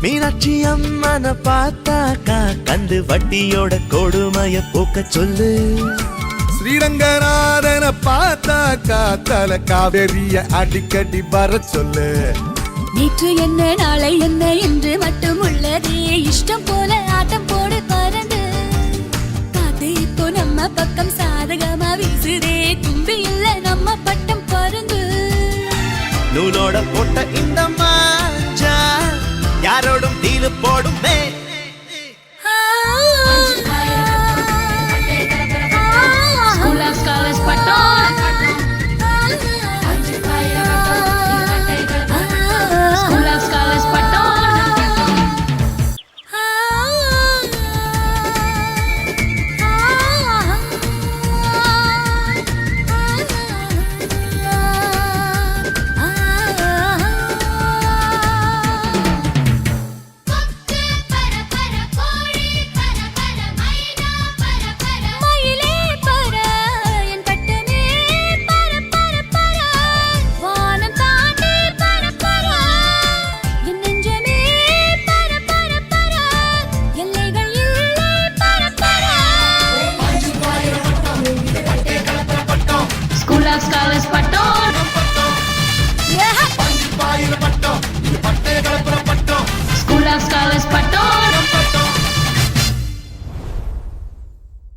மீனாட்சி அம்மன பார்த்தாக்கா கந்து வட்டியோட கொடுமைய போக்க சொல்லு. ஸ்ரீரங்கநாதன பார்த்தாக்கா தல காவேரிய அடிக்கடி வர சொல்லு. நேற்று என்ன நாளை என்ன என்று மட்டும் உள்ளதே, இஷ்டம் போல ஆட்டம் போடு பறந்து. காத்து இப்போ நம்ம பக்கம் சாதகமா வீசுதே, தும்பி இல்ல நம்ம பட்டம் பறந்து. நூலோட போட்ட இந்த மாஞ்சா யாரோடும் தீலு போடுமே.